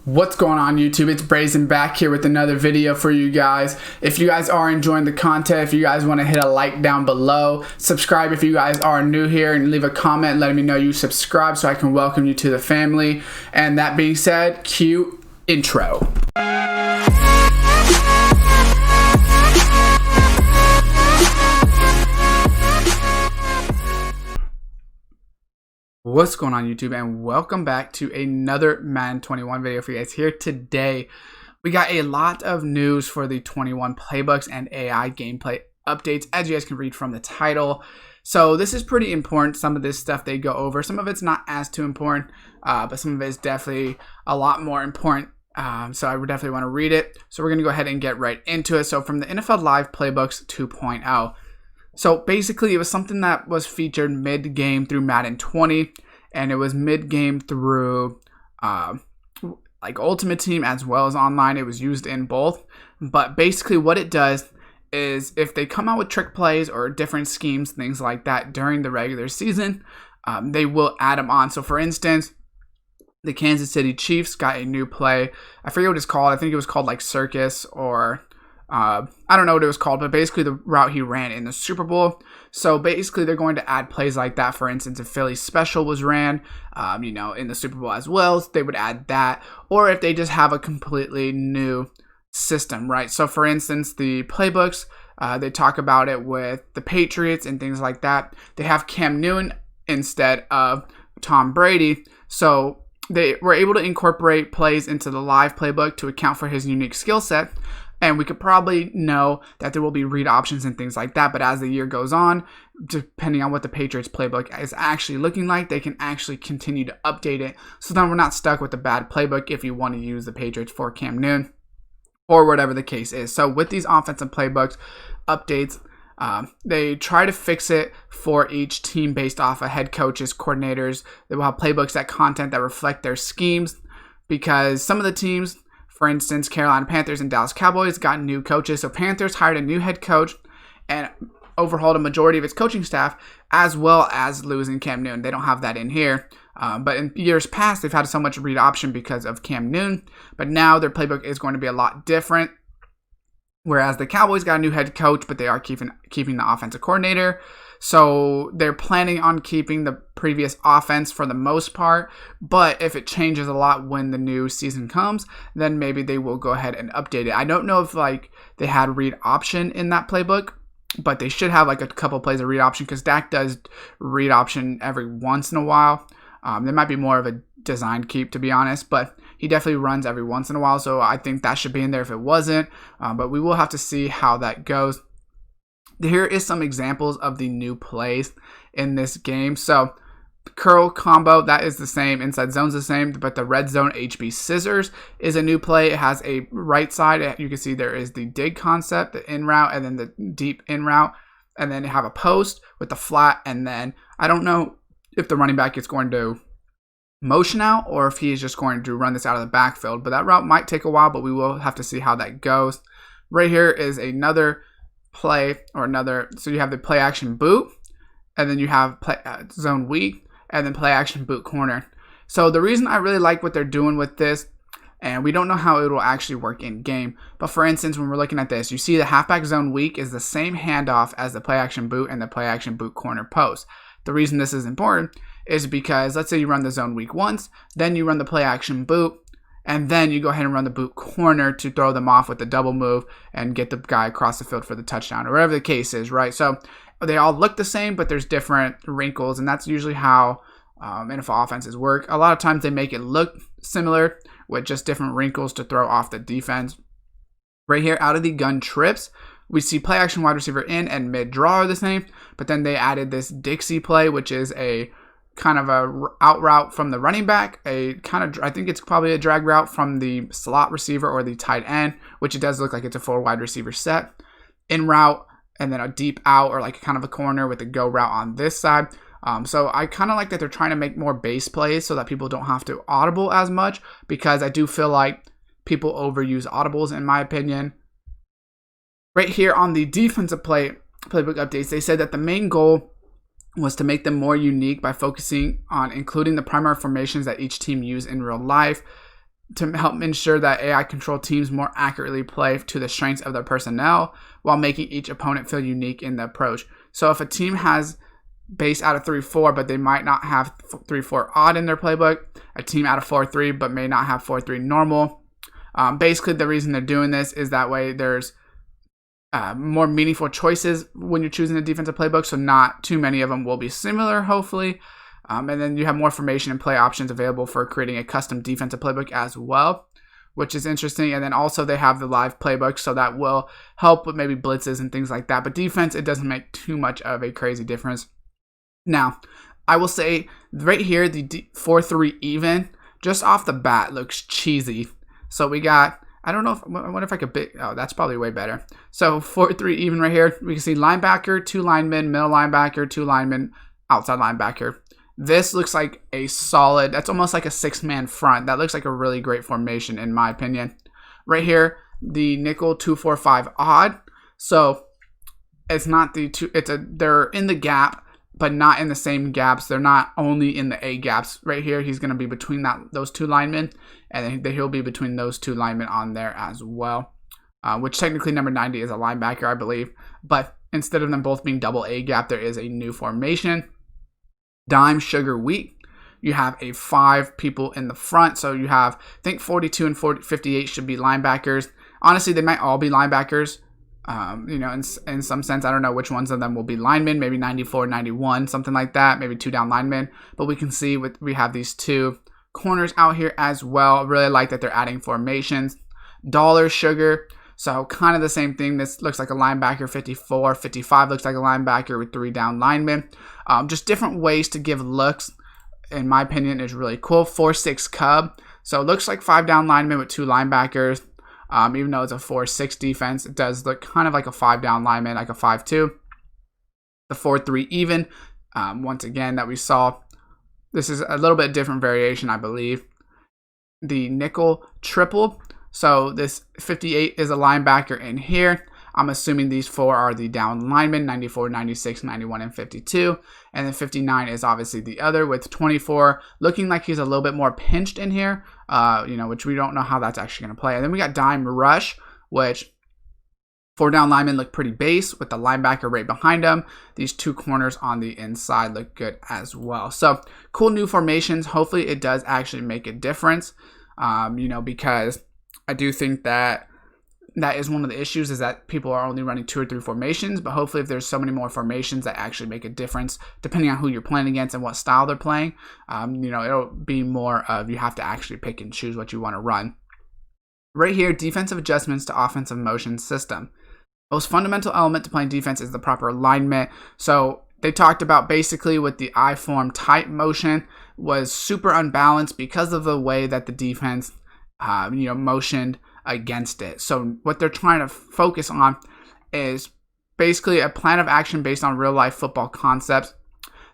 What's going on YouTube? It's Brazen back here with another video for you guys. If you guys are enjoying the content, if you guys want to hit a like down below, subscribe if you guys are new here, and leave a comment letting me know you subscribe so I can welcome you to the family. And that being said, cue intro. What's going on YouTube, and welcome back to another Madden 21 video for you guys. Here today we got a lot of news for the 21 playbooks and AI gameplay updates, as you guys can read from the title. So this is pretty important. Some of this stuff they go over, some of it's not as too important, but some of it is definitely a lot more important. So I would definitely want to read it. So we're going to go ahead and get right into it. So from the NFL Live Playbooks 2.0. So basically it was something that was featured mid-game through Madden 20, and it was mid-game through like Ultimate Team as well as online. It was used in both. But basically what it does is if they come out with trick plays or different schemes, things like that during the regular season, they will add them on. So for instance, the Kansas City Chiefs got a new play. I forget what it's called. I think it was called like Circus or... I don't know what it was called, but basically the route he ran in the Super Bowl. So basically they're going to add plays like that. For instance, if Philly Special was ran, in the Super Bowl as well, they would add that. Or if they just have a completely new system, right? So for instance, the playbooks, they talk about it with the Patriots and things like that. They have Cam Newton instead of Tom Brady. So they were able to incorporate plays into the live playbook to account for his unique skill set. And we could probably know that there will be read options and things like that. But as the year goes on, depending on what the Patriots playbook is actually looking like, they can actually continue to update it. So then we're not stuck with the bad playbook if you want to use the Patriots for Cam Newton or whatever the case is. So with these offensive playbooks updates, they try to fix it for each team based off of head coaches, coordinators. They will have playbooks that content that reflect their schemes, because some of the teams, for instance, Carolina Panthers and Dallas Cowboys, got new coaches. So Panthers hired a new head coach and overhauled a majority of its coaching staff, as well as losing Cam Newton. They don't have that in here. But in years past, they've had so much read option because of Cam Newton. But now their playbook is going to be a lot different. Whereas the Cowboys got a new head coach, but they are keeping the offensive coordinator. So they're planning on keeping the previous offense for the most part, but if it changes a lot when the new season comes, then maybe they will go ahead and update it. I don't know if like they had read option in that playbook, but they should have like a couple plays of read option, because Dak does read option every once in a while. There might be more of a design keep, to be honest, but he definitely runs every once in a while, so I think that should be in there if it wasn't, but we will have to see how that goes. Here is some examples of the new plays in this game. So curl combo, that is the same. Inside zone's the same, but the red zone HB scissors is a new play. It has a right side. You can see there is the dig concept, the in route, and then the deep in route. And then you have a post with the flat. And then I don't know if the running back is going to motion out or if he is just going to run this out of the backfield. But that route might take a while, but we will have to see how that goes. Right here is another play or another. So you have the play action boot, and then you have play, zone weak, and then play action boot corner. So the reason I really like what they're doing with this, and we don't know how it will actually work in game, but for instance, when we're looking at this, you see the halfback zone weak is the same handoff as the play action boot and the play action boot corner post. The reason this is important is because let's say you run the zone weak once, then you run the play action boot, and then you go ahead and run the boot corner to throw them off with the double move and get the guy across the field for the touchdown, or whatever the case is, right? So they all look the same, but there's different wrinkles, and that's usually how NFL offenses work. A lot of times they make it look similar with just different wrinkles to throw off the defense. Right here, out of the gun trips, we see play action wide receiver in and mid draw are the same, but then they added this Dixie play, which is a kind of a out route from the running back, a kind of, I think it's probably a drag route from the slot receiver or the tight end, which it does look like it's a full wide receiver set. In route, and then a deep out or like kind of a corner with a go route on this side. So I kind of like that they're trying to make more base plays so that people don't have to audible as much, because I do feel like people overuse audibles in my opinion. Right here on the defensive playbook updates, they said that the main goal was to make them more unique by focusing on including the primary formations that each team used in real life. to help ensure that AI controlled teams more accurately play to the strengths of their personnel while making each opponent feel unique in the approach. So if a team has base out of 3-4, but they might not have 3-4 odd in their playbook, a team out of 4-3, but may not have 4-3 normal. Basically, the reason they're doing this is that way there's more meaningful choices when you're choosing a defensive playbook, so not too many of them will be similar, hopefully. And then you have more formation and play options available for creating a custom defensive playbook as well, which is interesting. And then also they have the live playbook, so that will help with maybe blitzes and things like that. But defense, it doesn't make too much of a crazy difference. Now, I will say right here, the 4-3 even, just off the bat, looks cheesy. So we got, I wonder if I could that's probably way better. So 4-3 even right here, we can see linebacker, 2 linemen, middle linebacker, 2 linemen, outside linebacker. This looks like a solid, that's almost like a 6-man front. That looks like a really great formation in my opinion. Right here, the nickel 2-4-5 odd. So it's not the two, they're in the gap, but not in the same gaps. They're not only in the A gaps. Right here, he's going to be between those 2 linemen, and then he'll be between those 2 linemen on there as well, which technically number 90 is a linebacker, I believe. But instead of them both being double A gap, there is a new formation. Dime, sugar, wheat. You have 5 people in the front. So you have, I think 42 and 58 should be linebackers. Honestly, they might all be linebackers. In some sense, I don't know which ones of them will be linemen, maybe 94, 91, something like that, maybe 2 down linemen. But we can see we have these 2 corners out here as well. Really like that they're adding formations. Dollar, sugar. So kind of the same thing. This looks like a linebacker, 54, 55 looks like a linebacker with 3 down linemen. Just different ways to give looks, in my opinion, is really cool. 4-6 Cub. So it looks like 5 down linemen with 2 linebackers. Even though it's a 4-6 defense, it does look kind of like a 5 down lineman, like a 5-2. The 4-3 even, once again, that we saw. This is a little bit different variation, I believe. The nickel triple. So this 58 is a linebacker in here. I'm assuming these 4 are the down linemen, 94, 96, 91, and 52. And then 59 is obviously the other, with 24 looking like he's a little bit more pinched in here, which we don't know how that's actually going to play. And then we got dime rush, which 4 down linemen look pretty base with the linebacker right behind them. These 2 corners on the inside look good as well. So cool new formations. Hopefully it does actually make a difference, because I do think that is one of the issues, is that people are only running 2 or 3 formations. But hopefully if there's so many more formations that actually make a difference, depending on who you're playing against and what style they're playing, it'll be more of you have to actually pick and choose what you want to run. Right here, defensive adjustments to offensive motion system. Most fundamental element to playing defense is the proper alignment. So they talked about basically with the I-form tight motion was super unbalanced because of the way that the defense motioned against it. So what they're trying to focus on is basically a plan of action based on real life football concepts.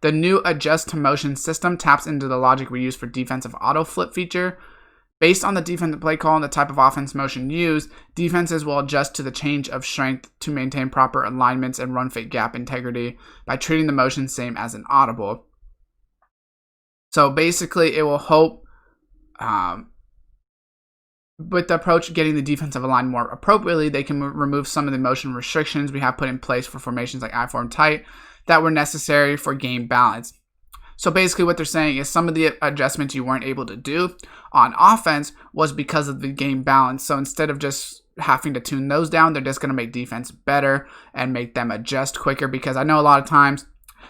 The new adjust to motion system taps into the logic we use for defensive auto flip feature. Based on the defensive play call and the type of offense motion used, defenses will adjust to the change of strength to maintain proper alignments and run fake gap integrity by treating the motion same as an audible. So basically it will hope with the approach getting the defensive line more appropriately, they can remove some of the motion restrictions we have put in place for formations like I-form tight that were necessary for game balance. So basically what they're saying is some of the adjustments you weren't able to do on offense was because of the game balance. So instead of just having to tune those down, they're just going to make defense better and make them adjust quicker. Because I know a lot of times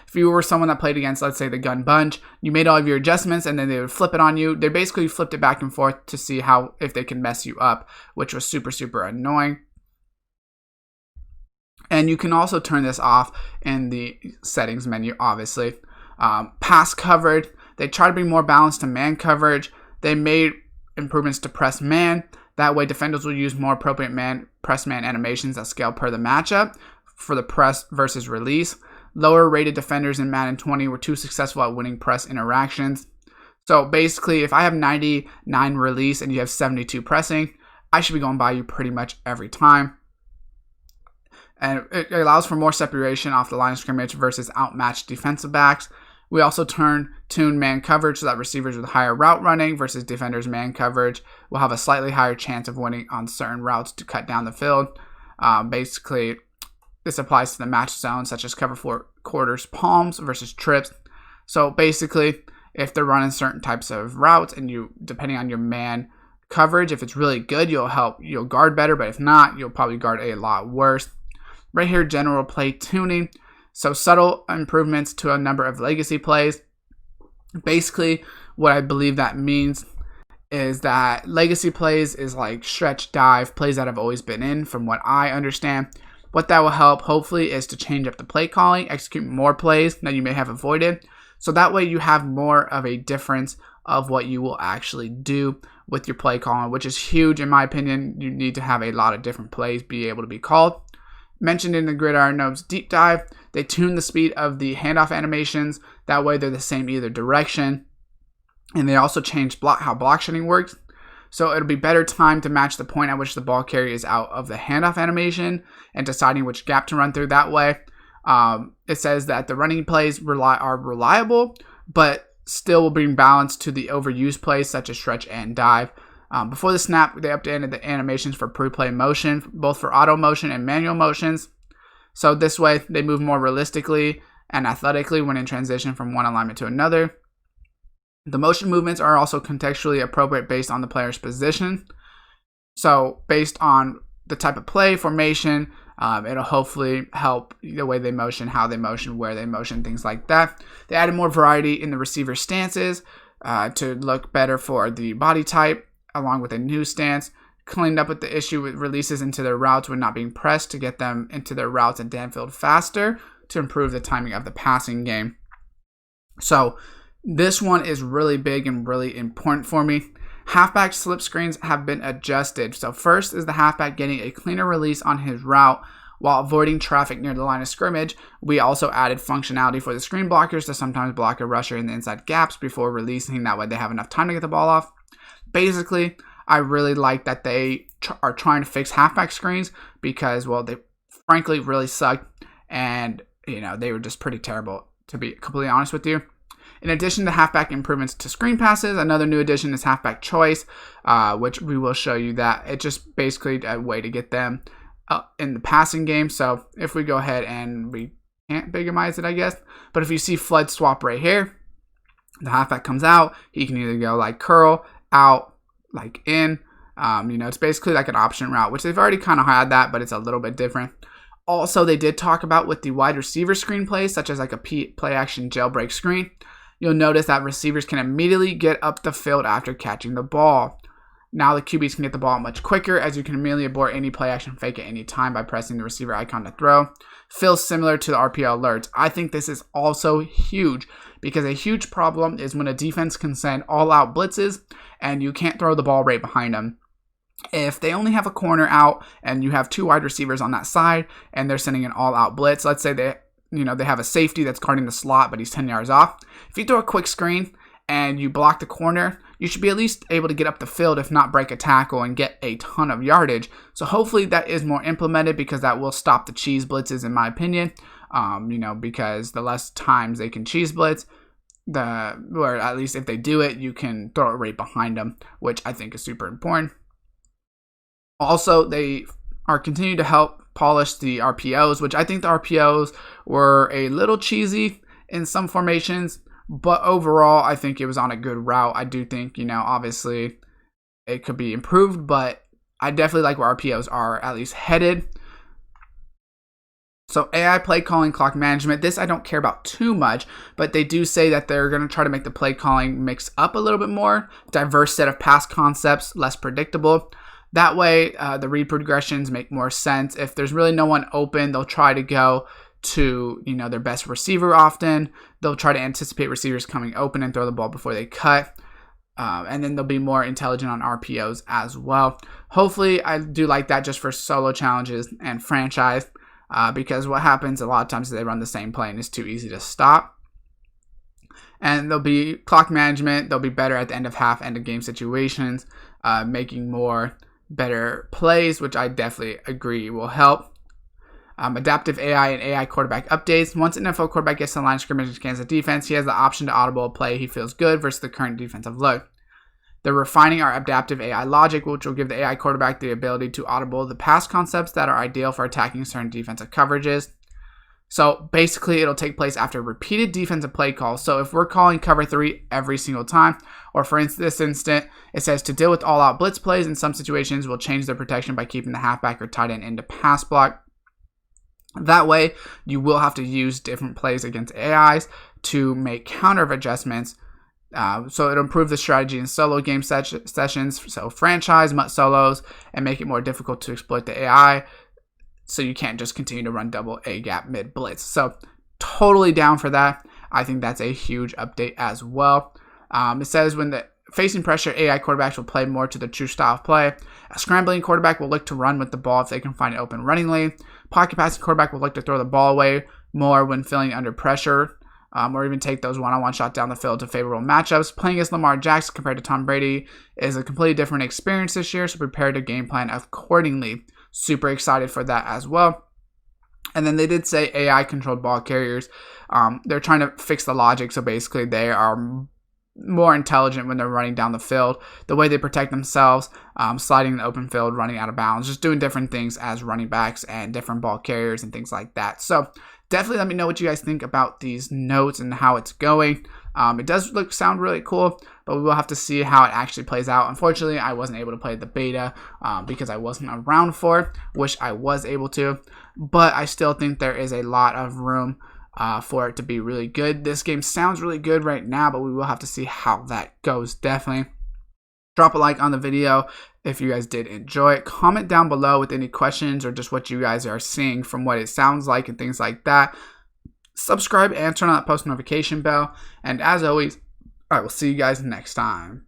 if you were someone that played against, let's say, the gun bunch, you made all of your adjustments and then they would flip it on you. They basically flipped it back and forth to see if they can mess you up, which was super, super annoying. And you can also turn this off in the settings menu, obviously. Pass coverage, they try to bring more balance to man coverage. They made improvements to press man. That way defenders will use more appropriate press man animations that scale per the matchup for the press versus release. Lower rated defenders in Madden 20 were too successful at winning press interactions. So basically, if I have 99 release and you have 72 pressing, I should be going by you pretty much every time. And it allows for more separation off the line of scrimmage versus outmatched defensive backs. We also tune man coverage so that receivers with higher route running versus defenders man coverage will have a slightly higher chance of winning on certain routes to cut down the field. Basically, this applies to the match zones such as cover 4 quarters palms versus trips. So basically, if they're running certain types of routes and you, depending on your man coverage, if it's really good, you'll guard better, but if not, you'll probably guard a lot worse. Right here, general play tuning. So subtle improvements to a number of legacy plays. Basically, what I believe that means is that legacy plays is like stretch dive, plays that have always been in from what I understand. What that will help, hopefully, is to change up the play calling, execute more plays that you may have avoided. So that way you have more of a difference of what you will actually do with your play calling, which is huge in my opinion. You need to have a lot of different plays be able to be called. Mentioned in the Gridiron Notes deep dive, they tune the speed of the handoff animations. That way they're the same either direction. And they also changed how block shedding works. So it'll be better time to match the point at which the ball carrier is out of the handoff animation and deciding which gap to run through that way. It says that the running plays are reliable, but still will bring balance to the overused plays such as stretch and dive. Before the snap, they updated the animations for pre-play motion, both for auto motion and manual motions. So this way, they move more realistically and athletically when in transition from one alignment to another. The motion movements are also contextually appropriate based on the player's position. So based on the type of play, formation, it'll hopefully help the way they motion, how they motion, where they motion, things like that. They added more variety in the receiver stances to look better for the body type, along with a new stance. Cleaned up with the issue with releases into their routes when not being pressed to get them into their routes and downfield faster to improve the timing of the passing game. So this one is really big and really important for me. Halfback slip screens have been adjusted. So first is the halfback getting a cleaner release on his route while avoiding traffic near the line of scrimmage. We also added functionality for the screen blockers to sometimes block a rusher in the inside gaps before releasing. That way they have enough time to get the ball off. Basically, I really like that they are trying to fix halfback screens because, well, they frankly really sucked and, they were just pretty terrible, to be completely honest with you. In addition to halfback improvements to screen passes, another new addition is halfback choice, which we will show you that. It's just basically a way to get them in the passing game. So if we go ahead and we can't bigamize it, I guess. But if you see flood swap right here, the halfback comes out. He can either go like curl, out, like in. It's basically like an option route, which they've already kind of had that, but it's a little bit different. Also, they did talk about with the wide receiver screen plays, such as like a play action jailbreak screen. You'll notice that receivers can immediately get up the field after catching the ball. Now the QBs can get the ball much quicker as you can immediately abort any play action fake at any time by pressing the receiver icon to throw. Feels similar to the RPO alerts. I think this is also huge because a huge problem is when a defense can send all out blitzes and you can't throw the ball right behind them. If they only have a corner out and you have two wide receivers on that side and they're sending an all out blitz, let's say they have a safety that's guarding the slot, but he's 10 yards off. If you throw a quick screen and you block the corner, you should be at least able to get up the field, if not break a tackle and get a ton of yardage. So hopefully that is more implemented because that will stop the cheese blitzes, in my opinion. Because the less times they can cheese blitz, or at least if they do it, you can throw it right behind them, which I think is super important. Also, they are continuing to help polish the RPOs, which I think the RPOs were a little cheesy in some formations, but overall, I think it was on a good route. I do think, obviously it could be improved, but I definitely like where RPOs are at least headed. So AI play calling, clock management, this I don't care about too much, but they do say that they're going to try to make the play calling mix up a little bit more, diverse set of pass concepts, less predictable. That way, the read progressions make more sense. If there's really no one open, they'll try to go to, their best receiver often. They'll try to anticipate receivers coming open and throw the ball before they cut. And then they'll be more intelligent on RPOs as well. Hopefully, I do like that just for solo challenges and franchise. Because what happens a lot of times is they run the same play and it's too easy to stop. And there'll be clock management. They'll be better at the end of half, end of game situations, making more better plays, which I definitely agree will help. Adaptive AI and AI quarterback updates. Once an NFL quarterback gets to the line of scrimmage and scans the defense, he has the option to audible a play he feels good versus the current defensive look. They're refining our adaptive AI logic, which will give the AI quarterback the ability to audible the pass concepts that are ideal for attacking certain defensive coverages. So basically, it'll take place after repeated defensive play calls. So if we're calling cover 3 every single time, or for this instant, it says to deal with all-out blitz plays, in some situations, we'll change the protection by keeping the halfback or tight end into pass block. That way, you will have to use different plays against AIs to make counter adjustments. So it'll improve the strategy in solo game sessions, so franchise, MUT solos, and make it more difficult to exploit the AI. So you can't just continue to run double A gap mid blitz. So totally down for that. I think that's a huge update as well. It says when the facing pressure, AI quarterbacks will play more to the true style of play. A scrambling quarterback will look to run with the ball if they can find an open running lane. Pocket passing quarterback will look to throw the ball away more when feeling under pressure, or even take those one-on-one shots down the field to favorable matchups. Playing against Lamar Jackson compared to Tom Brady is a completely different experience this year, so prepare to game plan accordingly. Super excited for that as well. And then they did say AI-controlled ball carriers. They're trying to fix the logic, so basically they are more intelligent when they're running down the field, the way they protect themselves, sliding in the open field, running out of bounds, just doing different things as running backs and different ball carriers and things like that. So definitely let me know what you guys think about these notes and how it's going. It does sound really cool, but we will have to see how it actually plays out. Unfortunately, I wasn't able to play the beta because I wasn't around for it. Wish I was able to, but I still think there is a lot of room for it to be really good. This game sounds really good right now, but we will have to see how that goes. Definitely drop a like on the video if you guys did enjoy it. Comment down below with any questions or just what you guys are seeing from what it sounds like and things like that. Subscribe and turn on that post notification bell. And as always, I will see you guys next time.